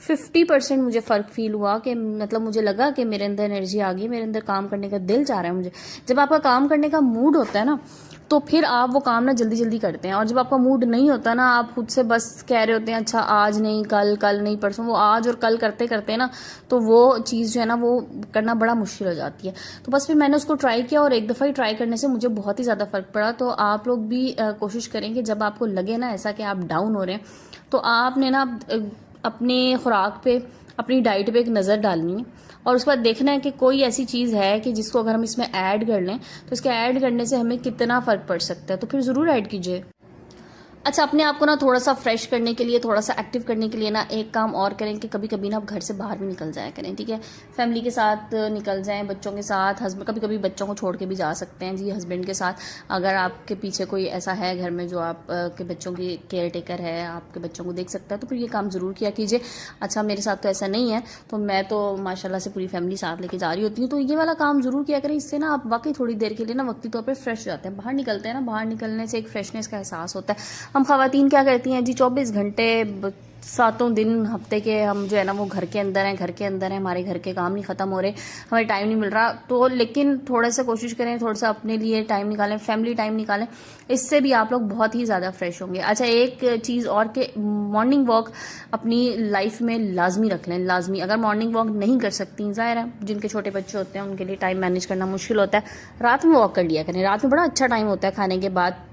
50% مجھے فرق فیل ہوا کہ مطلب مجھے لگا کہ میرے اندر انرجی آ گئی, میرے اندر کام کرنے کا دل چاہ رہا ہے مجھے. جب آپ کا کام کرنے کا موڈ ہوتا ہے نا تو پھر آپ وہ کام نا جلدی جلدی کرتے ہیں, اور جب آپ کا موڈ نہیں ہوتا نا آپ خود سے بس کہہ رہے ہوتے ہیں اچھا آج نہیں کل, کل نہیں پرسوں, وہ آج اور کل کرتے کرتے نا تو وہ چیز جو ہے نا وہ کرنا بڑا مشکل ہو جاتی ہے. تو بس پھر میں نے اس کو ٹرائی کیا, اور ایک دفعہ ہی ٹرائی کرنے سے مجھے بہت ہی زیادہ فرق پڑا. تو آپ لوگ بھی کوشش کریں کہ جب آپ کو لگے نا ایسا کہ آپ ڈاؤن ہو رہے ہیں تو آپ نے نا اپنے خوراک پہ, اپنی ڈائٹ پہ ایک نظر ڈالنی ہے, اور اس کے بعد دیکھنا ہے کہ کوئی ایسی چیز ہے کہ جس کو اگر ہم اس میں ایڈ کر لیں تو اس کے ایڈ کرنے سے ہمیں کتنا فرق پڑ سکتا ہے, تو پھر ضرور ایڈ کیجیے. اچھا, اپنے آپ کو نا تھوڑا سا فریش کرنے کے لیے, تھوڑا سا ایکٹیو کرنے کے لیے نا ایک کام اور کریں کہ کبھی کبھی نا آپ گھر سے باہر بھی نکل جایا کریں, ٹھیک ہے, فیملی کے ساتھ نکل جائیں, بچوں کے ساتھ, کبھی کبھی بچوں کو چھوڑ کے بھی جا سکتے ہیں جی, ہسبینڈ کے ساتھ. اگر آپ کے پیچھے کوئی ایسا ہے گھر میں جو آپ کے بچوں کی کیئر ٹیکر ہے, آپ کے بچوں کو دیکھ سکتا ہے, تو پھر یہ کام ضرور کیا کیجیے. اچھا, میرے ساتھ تو ایسا نہیں ہے, تو میں تو ماشاء اللہ سے پوری فیملی ساتھ لے کے جا رہی ہوتی ہوں, تو یہ والا کام ضرور کیا کریں. اس سے نا آپ واقعی تھوڑی دیر کے لیے نا وقتی طور پہ فریش ہو جاتے ہیں, باہر نکلتے ہیں نا, باہر نکلنے سے ایک فریشنس کا احساس ہوتا ہے. ہم خواتین کیا کرتی ہیں جی, 24 گھنٹے 7 دن ہفتے کے ہم جو ہے نا وہ گھر کے اندر ہیں, ہمارے گھر کے کام نہیں ختم ہو رہے, ہمیں ٹائم نہیں مل رہا. تو لیکن تھوڑا سا کوشش کریں, تھوڑا سا اپنے لیے ٹائم نکالیں, فیملی ٹائم نکالیں, اس سے بھی آپ لوگ بہت ہی زیادہ فریش ہوں گے. اچھا, ایک چیز اور کہ مارننگ واک اپنی لائف میں لازمی رکھ لیں, لازمی. اگر مارننگ واک نہیں کر سکتی, ظاہر ہے جن کے چھوٹے بچے ہوتے ہیں ان کے لیے ٹائم مینیج کرنا مشکل ہوتا ہے, رات میں واک کر لیا کریں. رات میں بڑا اچھا ٹائم ہوتا ہے کھانے کے بعد,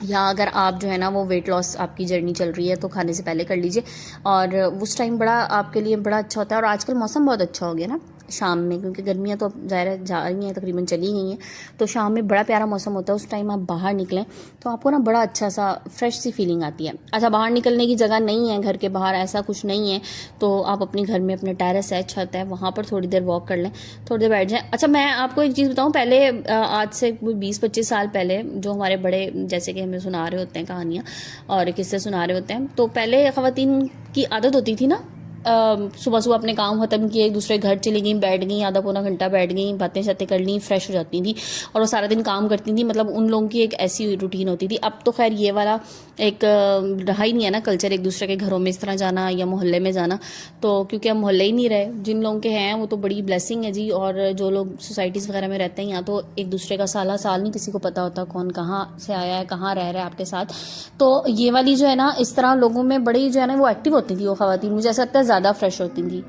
یا اگر آپ جو ہے نا وہ ویٹ لاس آپ کی جرنی چل رہی ہے تو کھانے سے پہلے کر لیجئے, اور اس ٹائم بڑا آپ کے لیے بڑا اچھا ہوتا ہے. اور آج کل موسم بہت اچھا ہو گیا نا شام میں, کیونکہ گرمیاں تو ظاہر ہے جا رہی ہیں, تقریباً چلی گئی ہیں, تو شام میں بڑا پیارا موسم ہوتا ہے. اس ٹائم آپ باہر نکلیں تو آپ کو نا بڑا اچھا سا فریش سی فیلنگ آتی ہے. اچھا, باہر نکلنے کی جگہ نہیں ہے گھر کے باہر, ایسا کچھ نہیں ہے, تو آپ اپنے گھر میں اپنے ٹیرس ہے, چھت ہے, وہاں پر تھوڑی دیر واک کر لیں, تھوڑی دیر بیٹھ جائیں. اچھا, میں آپ کو ایک چیز بتاؤں, پہلے آج سے 20-25 سال پہلے جو ہمارے بڑے جیسے کہ ہمیں سنا رہے ہوتے ہیں کہانیاں اور قصے سنا رہے ہوتے ہیں, تو پہلے خواتین کی عادت ہوتی تھی نا صبح صبح اپنے کام ختم کیے, ایک دوسرے گھر چلی گئیں, بیٹھ گئیں, آدھا پونا گھنٹہ بیٹھ گئیں, باتیں شاتیں کر لیں, فریش ہو جاتی تھیں, اور وہ سارا دن کام کرتی تھیں. مطلب ان لوگوں کی ایک ایسی روٹین ہوتی تھی. اب تو خیر یہ والا ایک رہا ہی نہیں ہے نا کلچر, ایک دوسرے کے گھروں میں اس طرح جانا یا محلے میں جانا, تو کیونکہ اب محلے ہی نہیں رہے. جن لوگوں کے ہیں وہ تو بڑی بلیسنگ ہے جی, اور جو لوگ سوسائٹیز وغیرہ میں رہتے ہیں یہاں تو ایک دوسرے کا سالہ سال نہیں کسی کو پتہ ہوتا کون کہاں سے آیا ہے, کہاں رہ رہا ہے آپ کے ساتھ. تو یہ والی جو ہے نا اس طرح لوگوں میں بڑی جو ہے نا وہ ایکٹیو ہوتی تھی وہ خواتین, مجھے ایسا لگتا ہے زیادہ فریش ہوتی تھیں.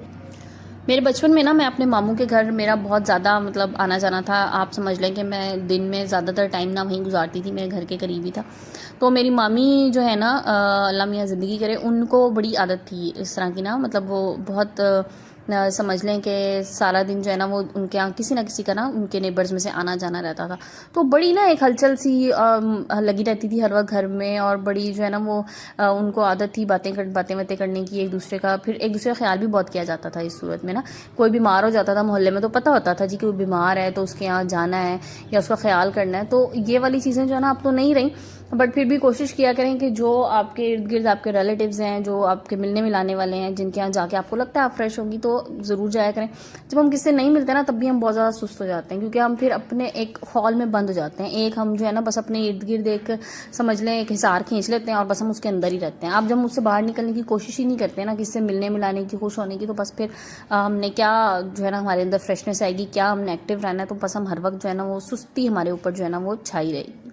میرے بچپن میں نا میں اپنے ماموں کے گھر میرا بہت زیادہ مطلب آنا جانا تھا. آپ سمجھ لیں کہ میں دن میں زیادہ تر ٹائم نہ وہیں گزارتی تھی, میرے گھر کے قریب ہی تھا. تو میری مامی جو ہے نا اللہ میاں زندگی کرے, ان کو بڑی عادت تھی اس طرح کی نا, مطلب وہ بہت سمجھ لیں کہ سارا دن جو ہے نا وہ ان کے یہاں کسی نہ کسی کا نا ان کے نیبرز میں سے آنا جانا رہتا تھا. تو بڑی نا ایک ہلچل سی لگی رہتی تھی ہر وقت گھر میں, اور بڑی جو ہے نا وہ ان کو عادت تھی باتیں کرنے کی ایک دوسرے کا. پھر ایک دوسرے کا خیال بھی بہت کیا جاتا تھا اس صورت میں نا, کوئی بیمار ہو جاتا تھا محلے میں تو پتہ ہوتا تھا جی کہ وہ بیمار ہے تو اس کے یہاں جانا ہے یا اس کا خیال کرنا ہے. تو یہ والی چیزیں جو ہے نا اب تو نہیں رہیں, بٹ پھر بھی کوشش کیا کریں کہ جو آپ کے ارد گرد آپ کے ریلیٹیوز ہیں, جو آپ کے ملنے ملانے والے ہیں, جن کے یہاں جا کے آپ کو لگتا ہے آپ فریش ہوگی, تو ضرور جایا کریں. جب ہم کس سے نہیں ملتے نا تب بھی ہم بہت زیادہ سست ہو جاتے ہیں, کیونکہ ہم پھر اپنے ایک ہال میں بند ہو جاتے ہیں. ایک ہم جو ہے نا بس اپنے ارد گرد ایک سمجھ لیں ایک حصار کھینچ لیتے ہیں اور بس ہم اس کے اندر ہی رہتے ہیں. آپ جب مجھ سے باہر نکلنے کی کوشش ہی نہیں کرتے نا کس سے ملنے ملانے کی, خوش ہونے کی, تو بس پھر ہم نے کیا جو ہے نا ہمارے اندر فریشنس آئے گی, کیا ہم نے ایکٹیو رہنا ہے, تو بس ہم ہر وقت جو ہے نا وہ سستی ہمارے اوپر جو ہے نا وہ چھائی رہے گی.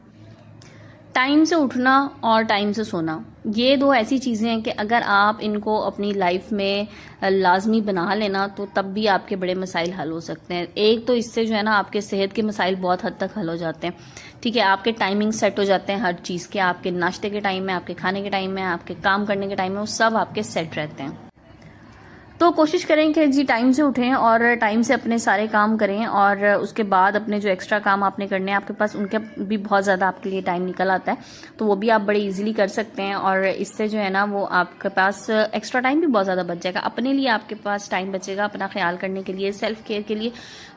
ٹائم سے اٹھنا اور ٹائم سے سونا, یہ دو ایسی چیزیں ہیں کہ اگر آپ ان کو اپنی لائف میں لازمی بنا لینا تو تب بھی آپ کے بڑے مسائل حل ہو سکتے ہیں. ایک تو اس سے جو ہے نا آپ کے صحت کے مسائل بہت حد تک حل ہو جاتے ہیں, ٹھیک ہے, آپ کے ٹائمنگ سیٹ ہو جاتے ہیں ہر چیز کے, آپ کے ناشتے کے ٹائم میں, آپ کے کھانے کے ٹائم میں, آپ کے کام کرنے کے ٹائم میں, وہ سب آپ کے سیٹ رہتے ہیں. تو کوشش کریں کہ جی ٹائم سے اٹھیں اور ٹائم سے اپنے سارے کام کریں, اور اس کے بعد اپنے جو ایکسٹرا کام آپ نے کرنے ہیں آپ کے پاس ان کے بھی بہت زیادہ آپ کے لیے ٹائم نکل آتا ہے, تو وہ بھی آپ بڑے ایزیلی کر سکتے ہیں, اور اس سے جو ہے نا وہ آپ کے پاس ایکسٹرا ٹائم بھی بہت زیادہ بچ جائے گا. اپنے لیے آپ کے پاس ٹائم بچے گا, اپنا خیال کرنے کے لیے, سیلف کیئر کے لیے.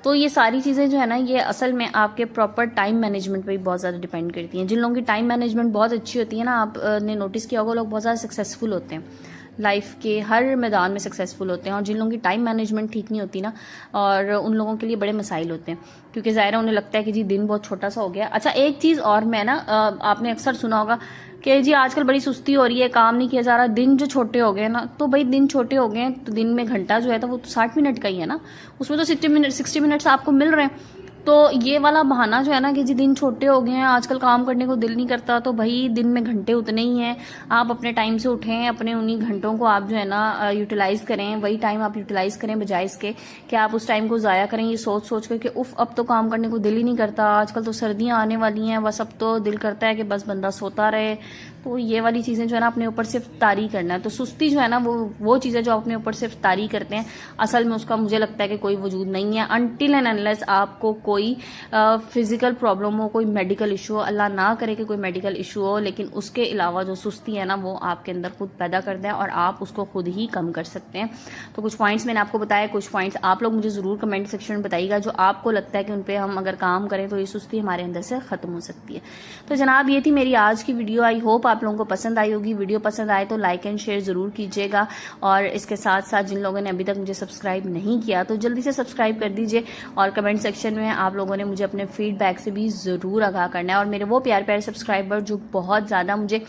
تو یہ ساری چیزیں جو ہے نا یہ اصل میں آپ کے پراپر ٹائم مینجمنٹ پہ بھی بہت زیادہ ڈیپینڈ کرتی ہیں. جن لوگوں کی ٹائم مینجمنٹ بہت اچھی ہوتی ہے نا, آپ نے نوٹس کیا ہوگا لوگ بہت زیادہ سکسیزفل ہوتے ہیں. لائف کے ہر میدان میں سکسیزفل ہوتے ہیں، اور جن لوگوں کی ٹائم مینجمنٹ ٹھیک نہیں ہوتی نا، اور ان لوگوں کے لیے بڑے مسائل ہوتے ہیں، کیونکہ ظاہر ہے انہیں لگتا ہے کہ جی دن بہت چھوٹا سا ہو گیا۔ اچھا ایک چیز اور میں نا، آپ نے اکثر سنا ہوگا کہ جی آج کل بڑی سستی ہو رہی ہے، کام نہیں کیا جا رہا، دن جو چھوٹے ہو گئے نا، تو بھائی دن چھوٹے ہو گئے ہیں تو دن میں گھنٹہ جو ہے تو وہ تو 60 منٹ کا ہی ہے نا، اس میں تو 60 منٹس آپ کو مل رہے ہیں۔ تو یہ والا بہانہ جو ہے نا کہ جی دن چھوٹے ہو گئے ہیں، آج کل کام کرنے کو دل نہیں کرتا، تو بھائی دن میں گھنٹے اتنے ہی ہیں، آپ اپنے ٹائم سے اٹھیں، اپنے انہی گھنٹوں کو آپ جو ہے نا یوٹیلائز کریں، وہی ٹائم آپ یوٹیلائز کریں، بجائے اس کے کہ آپ اس ٹائم کو ضائع کریں یہ سوچ سوچ کر کہ اب تو کام کرنے کو دل ہی نہیں کرتا، آج کل تو سردیاں آنے والی ہیں، بس اب تو دل کرتا ہے کہ بس بندہ سوتا رہے۔ تو یہ والی چیزیں جو ہے نا اپنے اوپر صرف طاری کرنا ہے۔ تو سستی جو ہے نا وہ چیزیں جو اپنے اوپر صرف طاری کرتے ہیں، اصل میں اس کا مجھے لگتا ہے کہ کوئی وجود نہیں ہے، انٹل اینڈ انلیس آپ کو کوئی فزیکل پرابلم ہو، کوئی میڈیکل ایشو ہو، اللہ نہ کرے کہ کوئی میڈیکل ایشو ہو، لیکن اس کے علاوہ جو سستی ہے نا وہ آپ کے اندر خود پیدا کرتا ہے، اور آپ اس کو خود ہی کم کر سکتے ہیں۔ تو کچھ پوائنٹس میں نے آپ کو بتایا، کچھ پوائنٹس آپ لوگ مجھے ضرور کمنٹ سیکشن میں بتائیے گا جو آپ کو لگتا ہے کہ ان پہ ہم اگر کام کریں تو یہ سستی ہمارے اندر سے ختم ہو سکتی ہے۔ تو جناب یہ تھی میری آج کی ویڈیو، آئی ہوپ آپ لوگوں کو پسند آئی ہوگی۔ ویڈیو پسند آئے تو لائک اینڈ شیئر ضرور کیجیے گا، اور اس کے ساتھ ساتھ جن لوگوں نے ابھی تک مجھے سبسکرائب نہیں کیا تو جلدی سے سبسکرائب کر دیجیے، اور کمنٹ سیکشن میں آپ لوگوں نے مجھے اپنے فیڈ بیک سے بھی ضرور آگاہ کرنا ہے۔ اور میرے وہ پیارے سبسکرائبر جو بہت زیادہ مجھے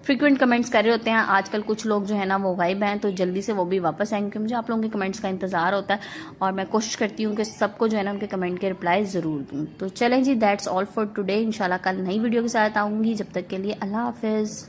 فریکوینٹ کمنٹس کر رہے ہوتے ہیں، آج کل کچھ لوگ جو ہے نا وہ غائب ہیں، تو جلدی سے وہ بھی واپس آئیں گے، مجھے آپ لوگوں کے کمنٹس کا انتظار ہوتا ہے، اور میں کوشش کرتی ہوں کہ سب کو جو ہے نا ان کے کمنٹ کے رپلائی ضرور دوں۔ تو چلیں جی، دیٹس آل فار ٹوڈے، انشاءاللہ کل نئی ویڈیو کے ساتھ آؤں گی، جب تک کے لیے اللہ حافظ۔